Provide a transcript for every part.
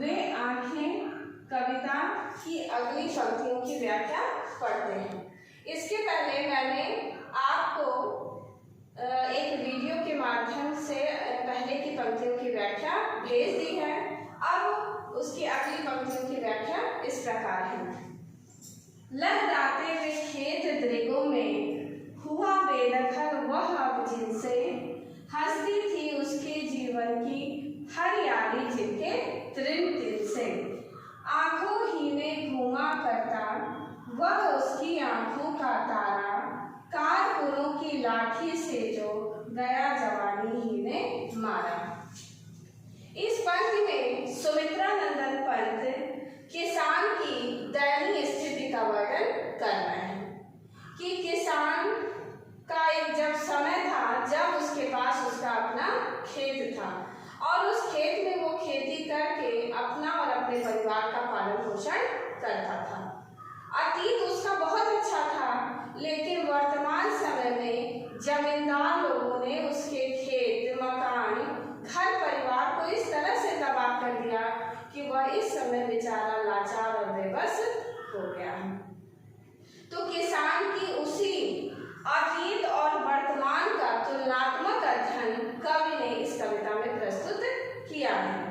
वे आंखें कविता की अगली पंक्तियों की व्याख्या पढ़ते हैं। इसके पहले मैंने आपको एक वीडियो के माध्यम से पहले की पंक्तियों की व्याख्या भेज दी है। अब उसकी अगली पंक्तियों की व्याख्या इस प्रकार है। लहराते हुए खेत दृगों में हुआ बेदखल वह अब जिनसे, हंसती थी उसके जीवन की हरियाली जिनके तृण तिल से। आंखों ही में घूमा करता वह उसकी आंखों का तारा, कारकुनों की लाठी से जो गया जवानी ही ने मारा। इस पंक्ति में सुमित्रा नंदन पंत किसान की दयनीय स्थिति का वर्णन कर रहे हैं कि किसान का एक जब समय था जब उसके पास उसका अपना खेत था और उस खेत में वो खेती करके अपना और अपने परिवार का पालन पोषण करता था। अतीत उसका बहुत अच्छा था, लेकिन वर्तमान समय में जमींदार लोगों ने उसके खेत, मकान, घर परिवार को इस तरह से तबाह कर दिया कि वह इस समय बेचारा लाचार और बेबस हो गया है। तो किसान की उसी अतीत और वर्तमान का तुलनात्मक अध्ययन कवि ने इस कविता में प्रस्तुत किया है।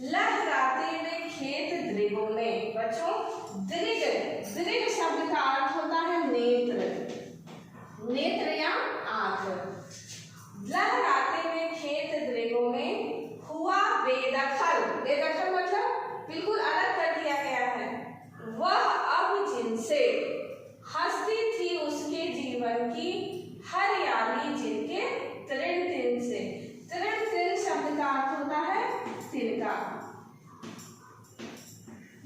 लहराते हुए खेत दृगों में, बच्चों दृग, दृग शब्द का अर्थ होता है नेत्र, नेत्र या आंख। लहराते हुए खेत दृगों में हुआ बेदखल, बेदखल मतलब बिल्कुल अलग कर दिया गया है, वह अब जिनसे, हंसती थी उसके जीवन की हरियाली जिनके तृण तिल से। तृण तिल शब्द का अर्थ होता है तिनका।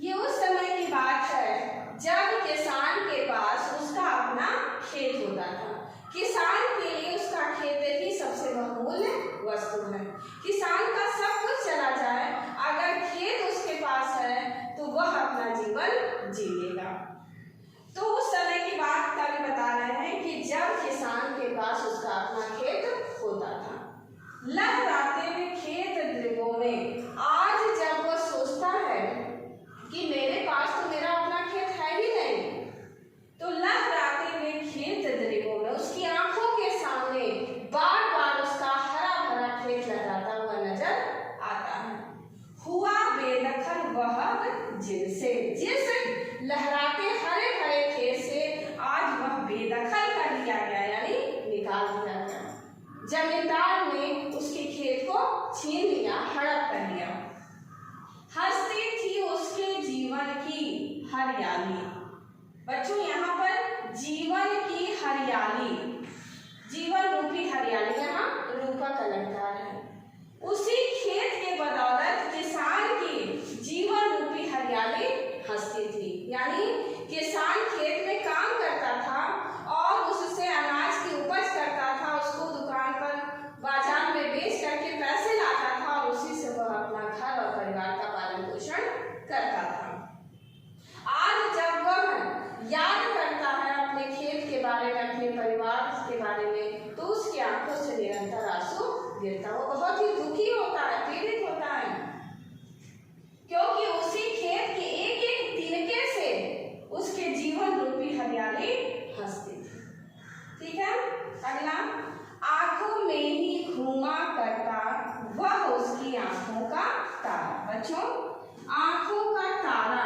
ये उस समय की बात है जब किसान के पास उसका अपना खेत होता था। किसान के लिए उसका खेत ही सबसे बहुमूल्य वस्तु है। किसान का सब कुछ चला जाए, अगर खेत उसके पास है तो वह अपना जीवन जी लेगा। तो उस समय की बात कवि बता रहे हैं कि जब किसान के पास उसका अपना खेत होता था। लहराते हुए खेत दृगों में, आज जब वह सोचता है कि मेरे पास तो मेरा अपना खेत है ही नहीं, तो लहराते हुए खेत दृगों में उसकी आंखों के सामने बार बार उसका हरा भरा खेत लहराता हुआ नजर आता है। हुआ बेदखल वह जिनसे, जिस लहराते हरे भरे खेत से आज वह बेदखल कर लिया गया, यानी निकाल दिया गया। जमींदार ने उसके खेत को छीन लिया, हड़प कर लिया। हंसती थी उसके जीवन की हरियाली। बच्चों यहाँ पर जीवन की हरियाली, जीवन रूपी हरियाली यहाँ रूपक अलंकार है। उसी खेत के बदौलत किसान की जीवन रूपी हरियाली हंसती थी, यानी किसान खेत में काम करता था और उससे अनाज की उपज करता था, उसको दुकान पर बाजार में बेच करके पैसे लाता था और उसी से वह अपना घर और परिवार का पालन पोषण करता था। आज जब वह याद करता है अपने खेत के बारे में, अपने परिवार के बारे में, तो उसकी आंखों से निरंतर आंसू गिरता। वो बहुत ही दुखी होता है, पीड़ित होता है, क्योंकि उसी खेत के एक एक तिनके से उसके जीवन रूपी हरियाली हंसती थी। ठीक है, अगला, आंखों में ही घूमा करता वह उसकी आंखों का तारा। बच्चों आंखों का तारा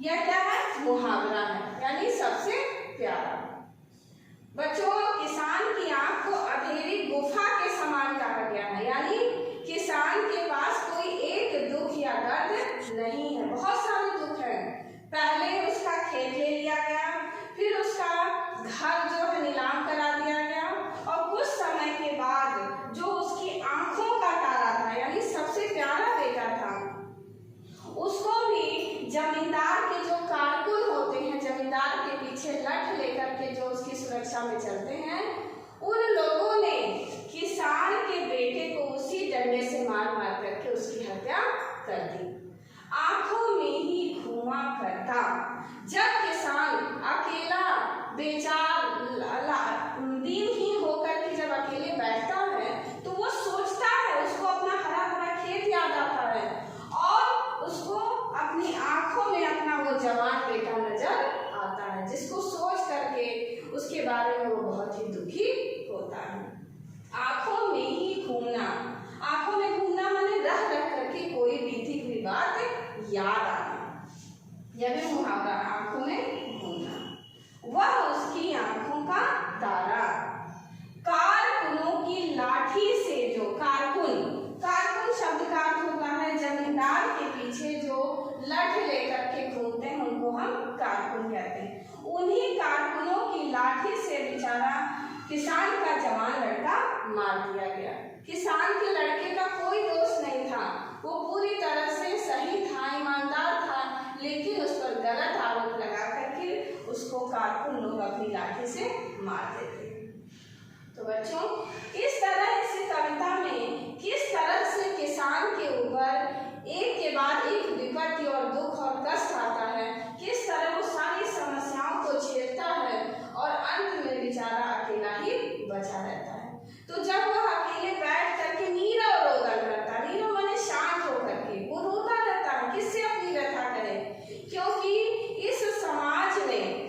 यह क्या है? मुहावरा है, यानी सबसे प्यारा। बच्चों किसान की आंख को अंधेरी गुफा के समान कहा गया है, यानी किसान के पास कोई एक दुख या दर्द नहीं है, बहुत सारे दुख हैं। पहले उसका खेत ले लिया गया, फिर उसका घर जो है नीलाम करा दिया गया, और कुछ समय के बाद जो उसकी आंखों का तारा था, यानी सबसे प्यारा बेटा था, उसको भी जमींदार के जो कारकुन होते हैं, जमींदार के पीछे लठ लेकर के जो उसकी सुरक्षा में चलते हैं, उन लोगों ने किसान के बेटे को उसी डंडे से मार मार करके उसकी हत्या कर दी। आंखों में ही घूमा करता, जब किसान अकेला बेचार दिनहीन होकर के जब अकेले बैठता है, तो वो सोचता है, उसको अपना हरा भरा खेत याद आता है और उसको उन्हीं कारकुनों की लाठी से बेचारा किसान का जवान लड़का मार दिया गया। किसान के लड़के का कोई दोष नहीं था, वो पूरी तरह से सही था, ईमानदार था, लेकिन उस पर गलत आरोप लगा करके उसको कारकुन लोग अपनी लाठी से मार देते। तो बच्चों, इस तरह इस कविता में किस तरह से किसान के ऊपर एक के बाद एक विपत्ति और दुख और कष्ट आता है, किस तरह वो सारी समस्याओं को झेलता है और अंत में बेचारा अकेला ही बचा रहता है। तो जब वह अकेले बैठ करके नीरव रोदन करता, नीरव माने शांत होकर के वो रोता रहता है, किससे अपनी व्यथा करे, क्योंकि इस समाज में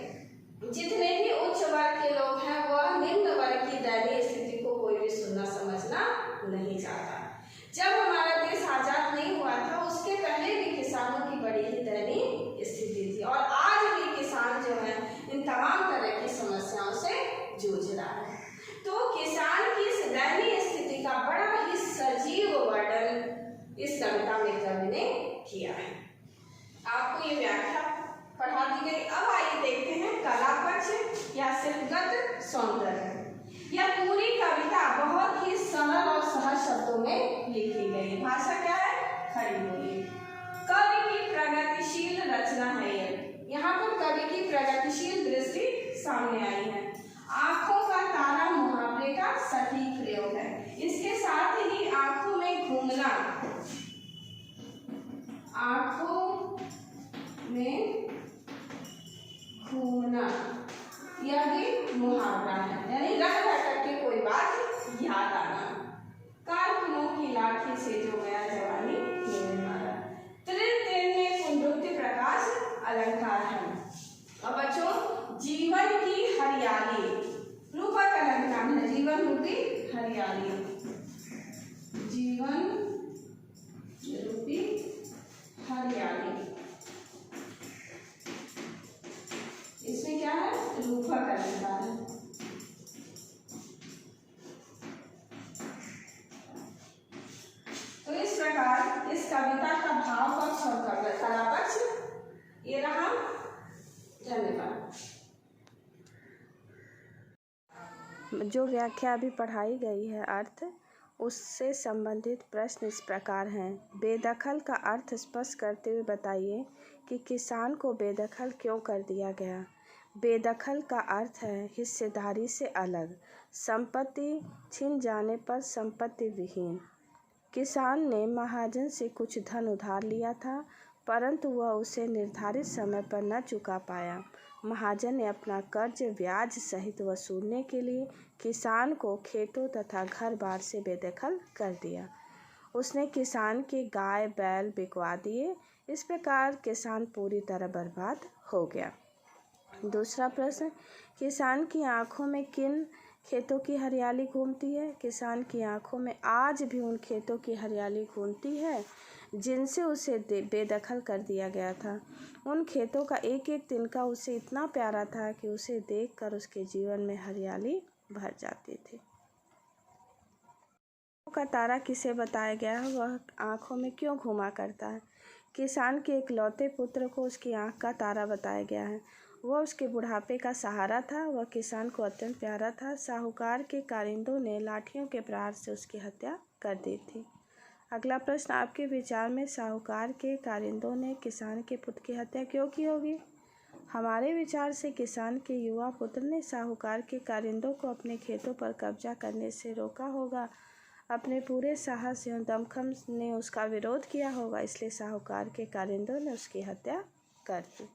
जितने भी उच्च वर्ग के लोग हैं वह निम्न वर्ग की दयनीय स्थिति को कोई भी सुनना समझना नहीं चाहता। जब हमारा देश आजाद नहीं हुआ था उसके पहले भी किसानों की बड़ी ही दयनीय स्थिति थी और आज भी किसान जो है इन तमाम तरह की समस्याओं से जूझ रहा है। तो किसान की इस दयनीय स्थिति का बड़ा ही सजीव वर्णन इस कविता में कवि ने किया है। आपको ये व्याख्या पढ़ा दी गई। अब आइए देखते हैं कला पक्ष या शिल्पगत सौंदर्य। यह पूरी कविता बहुत ही सरल और सहज शब्दों में लिखी गई। भाषा क्या है? खड़ी बोली। कवि की प्रगतिशील रचना है ये। यहाँ पर कवि की प्रगतिशील दृष्टि सामने आई है। आंखों का तारा मुहावरे का सटीक प्रयोग है। इसके साथ ही आंखों में घूमना, आंखों में घूमना यह भी मुहावरा है, यानी रह करके कोई बात याद आना। कारकुनों की लाठी से जो गया जवानी खेलने वाला। तृण तृण में पुनरुक्ति प्रकाश अलंकार है। अब बच्चों, जीवन की हरियाली रूपक अलंकार है। जीवन रूपी हरियाली, जीवन रूपी हरियाली, इसमें क्या है? रूपक अलंकार है। तो इस प्रकार इस कविता का भाव पक्ष और कला पक्ष ये रहा। धन्यवाद। जो व्याख्या अभी पढ़ाई गई है अर्थ उससे संबंधित प्रश्न इस प्रकार हैं। बेदखल का अर्थ स्पष्ट करते हुए बताइए कि किसान को बेदखल क्यों कर दिया गया। बेदखल का अर्थ है हिस्सेदारी से अलग, संपत्ति छिन जाने पर संपत्ति विहीन। किसान ने महाजन से कुछ धन उधार लिया था, परंतु वह उसे निर्धारित समय पर न चुका पाया। महाजन ने अपना कर्ज ब्याज सहित वसूलने के लिए किसान को खेतों तथा घर बार से बेदखल कर दिया। उसने किसान के गाय बैल बिकवा दिए। इस प्रकार किसान पूरी तरह बर्बाद हो गया। दूसरा प्रश्न, किसान की आंखों में किन खेतों की हरियाली घूमती है। किसान की आंखों में आज भी उन खेतों की हरियाली घूमती है जिनसे उसे बेदखल कर दिया गया था। उन खेतों का एक एक तिनका उसे इतना प्यारा था कि उसे देखकर उसके जीवन में हरियाली भर जाती थी। का तारा किसे बताया गया है, वह आँखों में क्यों घूमा करता है। किसान के इकलौते पुत्र को उसकी आँख का तारा बताया गया है। वह उसके बुढ़ापे का सहारा था। वह किसान को अत्यंत प्यारा था। साहूकार के कारिंदों ने लाठियों के प्रहार से उसकी हत्या कर दी थी। अगला प्रश्न, आपके विचार में साहूकार के कारिंदों ने किसान के पुत्र की हत्या क्यों की होगी। हमारे विचार से किसान के युवा पुत्र ने साहूकार के कारिंदों को अपने खेतों पर कब्जा करने से रोका होगा। अपने पूरे साहस एवं दमखम ने उसका विरोध किया होगा, इसलिए साहूकार के कारिंदों ने उसकी हत्या कर दी।